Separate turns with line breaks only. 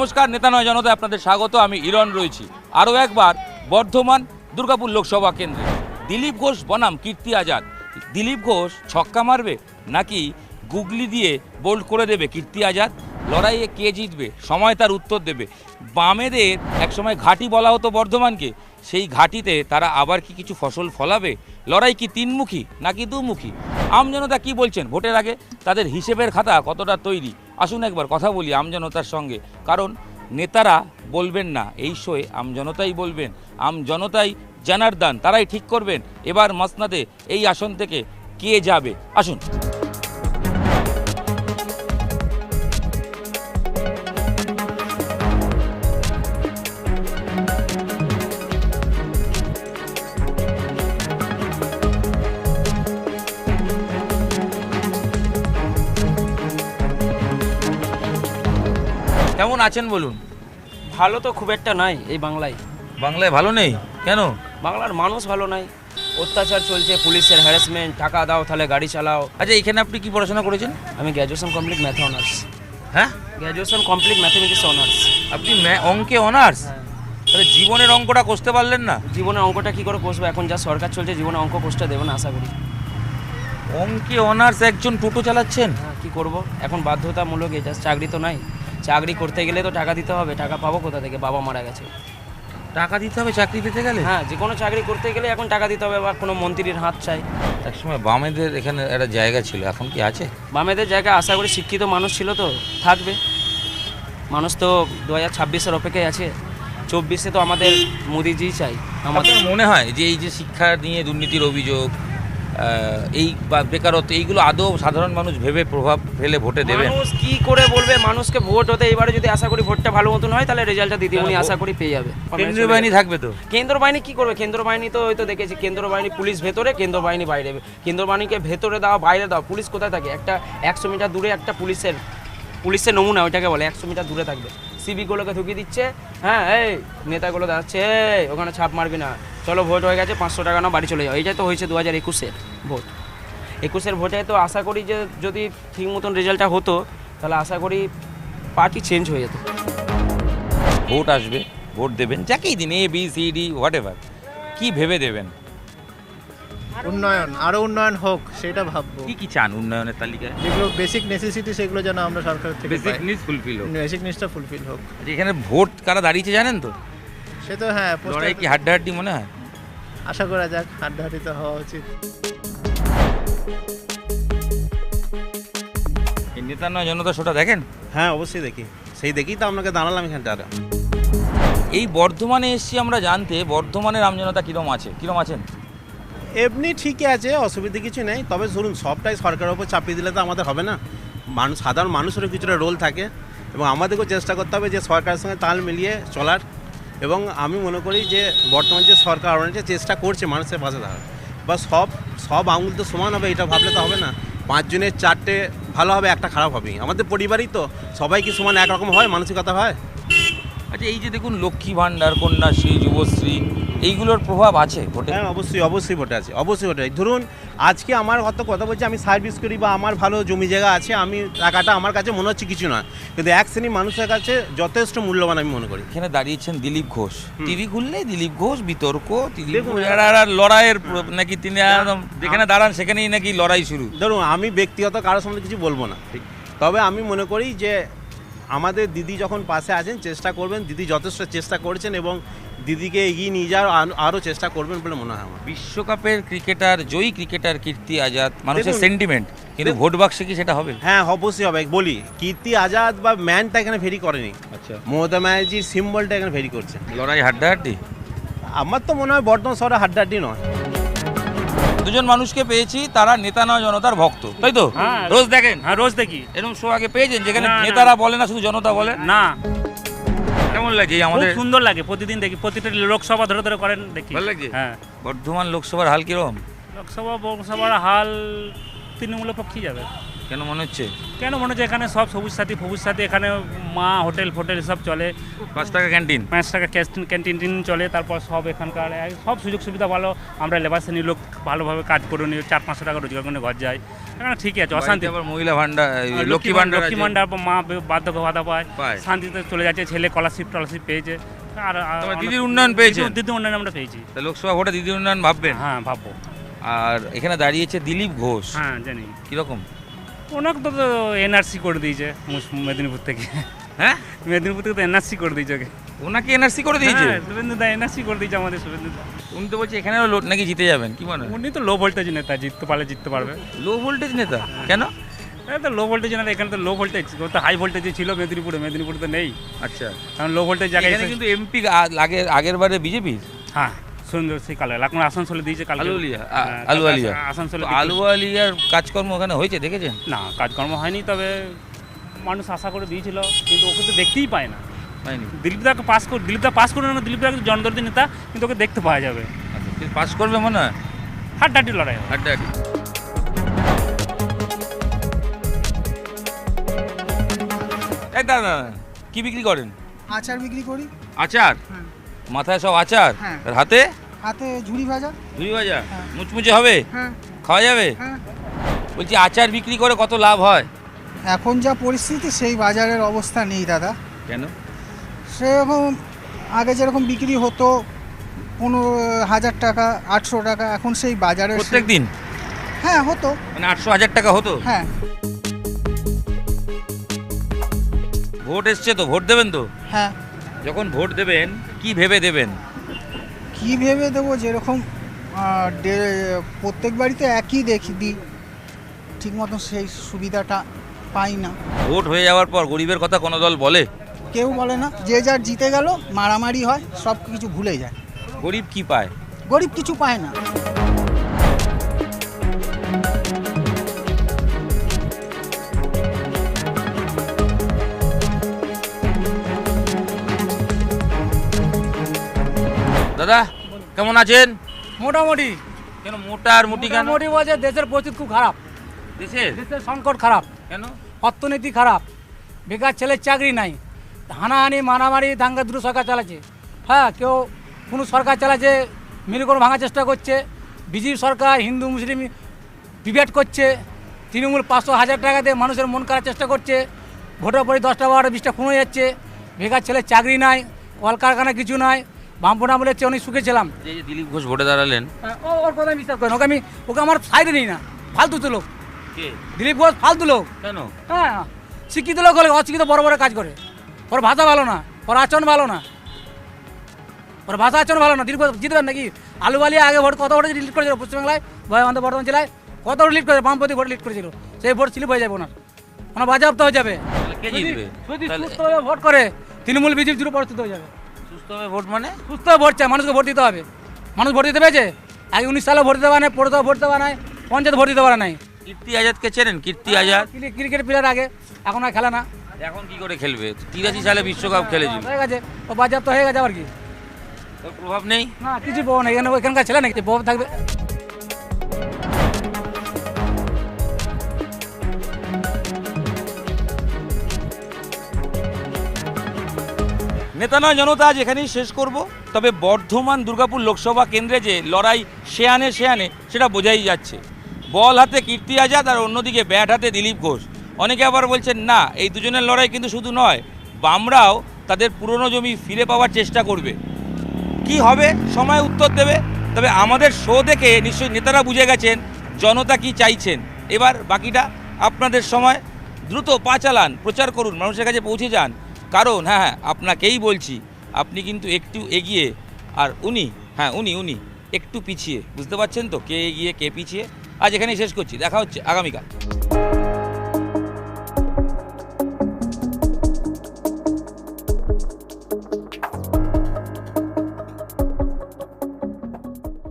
নমস্কার, নেতা নয় জনতা আপনাদের স্বাগত। আমি ইরন রয়েছি আরও একবার বর্ধমান দুর্গাপুর লোকসভা কেন্দ্রে। দিলীপ ঘোষ বনাম কীর্তি আজাদ। দিলীপ ঘোষ ছক্কা মারবে নাকি গুগলি দিয়ে বোল্ড করে দেবে কীর্তি আজাদ? লড়াইয়ে কে জিতবে সময় তার উত্তর দেবে। বামেদের একসময় ঘাঁটি বলা হতো বর্ধমানকে, সেই ঘাঁটিতে তারা আবার কি কিছু ফসল ফলাবে? লড়াই কি তিনমুখী নাকি দুমুখী? আমজনতা কি বলছেন ভোটের আগে? তাদের হিসেবের খাতা কতটা তৈরি? আসুন একবার কথা বলি আমজনতার সঙ্গে, কারণ নেতারা বলবেন না, এই শোয়ে আমজনতাই বলবেন। আমজনতাই জানার্দান, তারাই ঠিক করবেন এবার মসনদে এই আসন থেকে কে যাবে। আসুন। কেমন আছেন বলুন?
ভালো তো খুব একটা নাই এই বাংলায়।
বাংলায় ভালো নেই কেন?
বাংলার মানুষ ভালো নাই, অত্যাচার চলছে, পুলিশের হ্যারাসমেন্ট, টাকা দাও তাহলে গাড়ি চালাও।
আচ্ছা, এখানে আপনি কি পড়াশোনা করেছেন?
আমি গ্র্যাজুয়েশন কমপ্লিট ম্যাথে অনার্স।
হ্যাঁ,
গ্র্যাজুয়েশন কমপ্লিট ম্যাথমেটিক্স অনার্স।
আপনি অঙ্কে অনার্স? তাহলে জীবনের অঙ্কটা কষতে পারলেন না?
জীবনে অঙ্কটা কি করে কষবো? এখন যা সরকার চলছে জীবনে অঙ্ক কষতে দেবে না আশা করি।
অঙ্কে অনার্স, একজন টোটো চালাচ্ছেন?
হ্যাঁ, কী করবো এখন, বাধ্যতামূলক এটা। চাকরি তো নাই, চাকরি করতে গেলে তো টাকা দিতে হবে। টাকা পাবো কোথা থেকে? বাবা মারা গেছে।
টাকা দিতে হবে চাকরি পেতে গেলে?
হ্যাঁ, যে কোনো চাকরি করতে গেলে এখন টাকা দিতে হবে, বা কোনো মন্ত্রীর হাত চাই।
একসময় বামেদের এখানে একটা জায়গা ছিল, এখন কি আছে?
বামেদের জায়গা আশা করি শিক্ষিত মানুষ ছিল তো থাকবে। মানুষ তো 2026-এর অপেক্ষায় আছে, 24-এ তো আমাদের মোদিজি চাই।
আমাদের মনে হয় যে এই যে শিক্ষা নিয়ে দুর্নীতির অভিযোগ, এই বা বেকারত্ব, এইগুলো আদৌ সাধারণ মানুষ ভেবে প্রভাব ফেলে ভোটে দেবে?
মানুষ কি করে বলবে? মানুষকে ভোট হতে এবারে যদি আশা করি ভোটটা ভালো মতন হয় তাহলে রেজাল্টটা দিদিমণি আশা করি পেয়ে যাবে।
কেন্দ্রীয় বাহিনী থাকবে তো?
কেন্দ্র বাহিনী কি করবে? কেন্দ্র বাহিনী তো হয়তো দেখেছি, কেন্দ্র বাহিনী পুলিশ ভেতরে, কেন্দ্র বাহিনী বাইরে। কেন্দ্র বাহিনীকে ভেতরে দাও বাইরে দাও, পুলিশ কোথায় থাকে? একটা 100 মিটার দূরে একটা পুলিশের নমুনা ওইটাকে বলে, 100 মিটার দূরে থাকবে। সিভিকগুলোকে ঢুকিয়ে দিচ্ছে, হ্যাঁ এই নেতাগুলো দাঁড়াচ্ছে, এই ওখানে ছাপ মারবি না, চলো ভোট হয়ে গেছে 500 টাকা না বাড়ি চলে যাও। এইটাই তো হয়েছে 2021-এর ভোট। 21-এর ভোটে তো আশা করি যে যদি ঠিক মতন রেজাল্টটা হতো তাহলে আশা করি পার্টি চেঞ্জ হয়ে যেত।
ভোট আসবে, ভোট দেবেন যাকেই দিন, ABCD হোয়াট এভার, কি ভেবে দেবেন?
উন্নয়ন, আরো উন্নয়ন হোক সেটা ভাববো।
কি কি চান উন্নয়নের তালিকায়?
যেগুলো বেসিক নেসেসিটি সেগুলো যেন আমরা সরকার থেকে
বেসিক নিডস ফুলফিল হোক।
বেসিক নিডসটা ফুলফিল হোক।
এখানে ভোট কারা দাঁড়িয়েছে জানেন তো?
সে তো হ্যাঁ,
লড়াই কি হাড্ডাহাড্ডি মনে হয়?
আশা করা যাক হাড্ডাহাড্ডি তো হওয়া উচিত।
এই নেতা নয় জনতা শোটা দেখেন?
হ্যাঁ অবশ্যই দেখি, সেই দেখেই তো আপনাকে দাঁড়ালাম এখানটা।
এই বর্ধমানে এসছি আমরা জানতে, বর্ধমানের আমজনতা কিরম আছেন?
এমনি ঠিকই আছে, অসুবিধা কিছু নেই। তবে ধরুন সবটাই সরকারের উপর চাপিয়ে দিলে তো আমাদের হবে না। সাধারণ মানুষেরও কিছুটা রোল থাকে এবং আমাদেরকেও চেষ্টা করতে হবে যে সরকারের সঙ্গে তাল মিলিয়ে চলার। এবং আমি মনে করি যে বর্তমান যে সরকার অনেক চেষ্টা করছে মানুষের পাশে দাঁড়ার, বা সব আঙুল তো সমান হবে এটা ভাবলে তো হবে না। 5 জনের 4টে ভালো হবে, একটা খারাপ হবেই। আমাদের পরিবারই তো, সবাই কি সমান একরকম হয়, মানসিকতা হয়?
আচ্ছা, এই যে দেখুন লক্ষ্মী ভাণ্ডার, কন্যাশ্রী, যুবশ্রী, এইগুলোর প্রভাব আছে ভোটে?
হ্যাঁ অবশ্যই ভোটে আছে, অবশ্যই ভোটে আছে। ধরুন আজকে আমার কথা বলছি, আমি সার্ভিস করি বা আমার ভালো জমি জায়গা আছে, আমি টাকাটা আমার কাছে মনে হচ্ছে কিছু না, কিন্তু এক শ্রেণীর মানুষের কাছে যথেষ্ট মূল্যবান আমি মনে করি।
এখানে দাঁড়িয়েছেন দিলীপ ঘোষ, টিভি খুললে দিলীপ ঘোষ বিতর্ক,
দেখুন,
লড়াইয়ের নাকি তিনি একদম যেখানে দাঁড়ান সেখানেই নাকি লড়াই শুরু।
ধরুন আমি ব্যক্তিগত কারোর সামনে কিছু বলবো না, তবে আমি মনে করি যে আমাদের দিদি যখন পাশে আছেন চেষ্টা করবেন, দিদি যথেষ্ট চেষ্টা করেছেন এবং দিদিকে এগিয়ে নিয়ে যাওয়ার আরও চেষ্টা করবেন বলে মনে হয় আমার।
বিশ্বকাপের জয়ী ক্রিকেটার কীর্তি আজাদ, মানুষের
দেখুন,
সেন্টিমেন্ট, কিন্তু ভোট বাক্সে কি সেটা হবে?
হ্যাঁ অবশ্যই হবে। বলি কীর্তি আজাদ বা ম্যানটা এখানে ভেরি করেনি,
আচ্ছা,
মমতা ব্যানার্জির সিম্বলটা এখানে ভেরি করছে।
লড়াই হাড্ডাহাড্ডি?
আমার তো মনে হয় বর্তমান শহরে হাড্ডাহাড্ডি নয়।
দুজন মানুষকে পেয়েছি, তারা নেতা নয় জনতার ভক্ত, তাই তো?
হ্যাঁ
রোজ দেখেন?
হ্যাঁ রোজ দেখি।
এরকম শো আগে পেয়েছেন যেখানে
না, না।
নেতারা বলে না শুধু জনতা বলে?
না,
কেমন লাগে
খুব
আমাদের?
সুন্দর লাগে, প্রতিদিন দেখি, প্রতিটা লোকসভা ধরে ধরে করেন দেখি।
ভালো লাগছে?
হ্যাঁ,
বর্ধমান লোকসভার হাল কিরকম?
লোকসভার হাল তৃণমূলের পক্ষেই যাবে।
কেন মনে হচ্ছে?
কেন মনে হচ্ছে এখানে সব সবুজ সাথী এখানে মা হোটেল ফোটেল সব চলে,
5 টাকা ক্যান্টিন।
5 টাকা ক্যান্টিন চলে, তারপর সব এখানকার সব সুযোগ সুবিধা ভালো। আমরা লেবার শ্রেণীর লোক ভালোভাবে কাজ করে নিয়ে 400-500 টাকা রোজগার করে ঘর যায়, এখানে ঠিকই আছে, অশান্তি।
আবার মহিলা ভান্ডার, লক্ষ্মী ভান্ডার,
লক্ষ্মী ভান্ডার, মা বার্ধক্য ভাতা
পায়।
পায়, শান্তিতে চলে যাচ্ছে, ছেলে স্কলারশিপ পেয়েছে। আর
তোমার দিদির উন্নয়ন পেয়েছে?
দিদির উন্নয়ন আমরা পেয়েছি।
তা লোকসভা ভোটে দিদির উন্নয়ন ভাববেন?
হ্যাঁ, ভাববো।
আর এখানে দাঁড়িয়েছে দিলীপ ঘোষ,
হ্যাঁ, জানি।
কিরকম?
ওনাকে তো এনআরসি করে দিয়েছে মেদিনীপুর থেকে।
হ্যাঁ,
মেদিনীপুর থেকে তো এনআরসি করে দিয়েছে ওকে।
ওনাকে এনআরসি করে দিয়েছে?
শুভেন্দু দা এনআরসি করে দিয়েছে আমাদের শুভেন্দু দা।
উনি তো বলছে এখানেও লোট নাকি জিতে যাবেন, কি মনে হয়?
উনি তো লো ভোল্টেজ নেতা, জিততে পারবে।
লো ভোল্টেজ নেতা কেন?
তো লো ভোল্টেজ নেতা, এখানে তো লো ভোল্টেজ, ও তো হাই ভোল্টেজে ছিল মেদিনীপুরে তো নেই।
আচ্ছা,
কারণ লো ভোল্টেজ জায়গায়
এখানে কিন্তু এমপি আগের বারে বিজেপি।
হ্যাঁ, সুন্দর সেই কালে এখন আসানসোলে দিয়েছে কালকে।
আলুয়ালিয়া
আসানসোলে
আলুয়ালিয়ার কাজকর্ম ওখানে হয়েছে, দেখেছেন?
না, কাজকর্ম হয়নি, তবে মানুষ আশা করে দিয়েছিল, কিন্তু ওকে তো দেখতেই পায় না।
হয়নি।
দিলীপ দা পাস করে না, দিলীপ দা জনদর্দী নেতা, কিন্তু ওকে দেখতে পাওয়া যাবে।
পাস করবে মনে হয়?
হাড্ডাহাড্ডি লড়াই হবে।
হাড্ডাহাড্ডি। এই দাদা, কি বিক্রি করেন?
আচার বিক্রি করি।
আচার?
হ্যাঁ।
মাথায় সব আচার,
হ্যাঁ।
আর হাতে
হাতে ঝুড়ি ভাজা।
ঝুড়ি ভাজা?
হ্যাঁ।
মুচমুচে হবে,
হ্যাঁ
খাওয়া যাবে?
হ্যাঁ।
বলছি আচার বিক্রি করে কত লাভ হয়?
এখন যা পরিস্থিতি সেই বাজারের অবস্থা নেই দাদা।
কেন?
সেরকম আগে যেরকম বিক্রি হতো 15,000 টাকা 800 টাকা, এখন সেই বাজারে
প্রত্যেক দিন?
হ্যাঁ হতো।
মানে 800-1000 টাকা হতো?
হ্যাঁ।
ভোট এসছে তো, ভোট দেবেন তো?
হ্যাঁ।
যখন ভোট দেবেন কি ভেবে দেবেন?
কি ভেবে দেবো, যেরকম প্রত্যেক বাড়িতে একই দিই, ঠিক মতন সেই সুবিধাটা পাই না।
ভোট হয়ে যাওয়ার পর গরিবের কথা কোনো দল বলে?
কেউ বলে না, যে যার জিতে গেল মারামারি হয়, সব কিছু ভুলে যায়।
গরিব কি পায়?
গরিব কিছু পায় না।
দাদা কেমন আছেন?
মোটামুটি।
কেন মোটা আর মুটি কেন?
মোটামুটি বলছে দেশের পরিস্থিতি খুব খারাপ, দেশের সংকট খারাপ,
কেন?
অর্থনীতি খারাপ, বেকার ছেলের চাকরি নাই, হানাহানি মারামারি দাঙ্গা দুটো সরকার চালাচ্ছে। হ্যাঁ, কেউ কোনো সরকার চালাচ্ছে মিল করে ভাঙার চেষ্টা করছে, বিজেপি সরকার হিন্দু মুসলিম ডিবেট করছে, তৃণমূল 500-1000 টাকা দিয়ে মানুষের মন করার চেষ্টা করছে, ভোটের পরে 10টা 12টা 20টা খুন হয়ে যাচ্ছে, বেকার ছেলের চাকরি নাই, কলকারখানা কিছু নাই। বামপন আমলের চেয়ে অনেক সুখে ছিলাম।
এই যে দিলীপ ঘোষ ভোটে দাঁড়ালেন,
ওর কথা বিশ্বাস করেন, ওকে আমার সাইডে নিই না, ফালতু তো লোক।
কে?
দিলীপ ঘোষ ফালতু লোক।
কেন?
হ্যাঁ, শিক্ষিত লোক হলে অশিক্ষিত বড় বড় কাজ করে, ওর ভাষা ভালো না, ওর আচরণ ভালো না, ওর ভাষা আচরণ ভালো না। দিলীপ ঘোষ জিতবেন নাকি? আলুবালিয়া আগে ভোট কত ভোটে লিড করেছিল পশ্চিমবাংলায়, আমাদের বর্ধমান জেলায় কত ভোট লিড করেছে, বামপন্থী ভোট লিড করেছিল, সেই ভোট স্লিপ হয়ে যাবে ওনার বাজেয়াপ্ত হয়ে যাবে।
তাহলে কে জিতবে?
যদি
তাহলে
সুস্থভাবে ভোট করে তৃণমূল বিজেপি দুটো পরিস্থিতি হয়ে যাবে।
সুস্থভাবে ভোট মানে?
সুস্থ ভোট চাই, মানুষকে ভোট দিতে হবে। মানুষ ভোট দিতে পেরেছে? আগে 19 সালে ভোট দিতে পারে নাই, পৌরসভা ভোট দিতে পারে নাই, পঞ্চায়েত ভোট দিতে পারে নাই।
কীর্তি আজাদকে চেনেন? কীর্তি আজাদ
ক্রিকেট প্লেয়ার আগে, এখন আর খেলে না।
এখন কি করে খেলবে? 83 সালে বিশ্বকাপ খেলেছিল।
হয়ে গেছে, ও বাজেয়াপ্ত হয়ে গেছে, আবার কি?
ওর প্রভাব নেই?
না, কিছু পাবো না, এখানকার ছেলে নাকি প্রভাব থাকবে?
নেতা নয় জনতা আজ এখানেই শেষ করব। তবে বর্ধমান দুর্গাপুর লোকসভা কেন্দ্রে যে লড়াই শেয়ানে সেটা বোঝাই যাচ্ছে। বল হাতে কীর্তি আজাদ আর অন্যদিকে ব্যাট হাতে দিলীপ ঘোষ। অনেকে আবার বলছেন না, এই দুজনের লড়াই কিন্তু শুধু নয়, বামরাও তাদের পুরনো জমি ফিরে পাওয়ার চেষ্টা করবে। কি হবে সময় উত্তর দেবে। তবে আমাদের শো দেখে নিশ্চয়ই নেতারা বুঝে গেছেন জনতা কি চাইছেন। এবার বাকিটা আপনাদের সময়। দ্রুত পা চালান, প্রচার করুন, মানুষের কাছে পৌঁছে যান। কারণ হ্যাঁ, আপনাকেই বলছি, আপনি কিন্তু একটু এগিয়ে আর উনি একটু পিছিয়ে। বুঝতে পারছেন তো কে এগিয়ে কে পিছিয়ে? আজ এখানেই শেষ করছি, দেখা হচ্ছে আগামীকাল।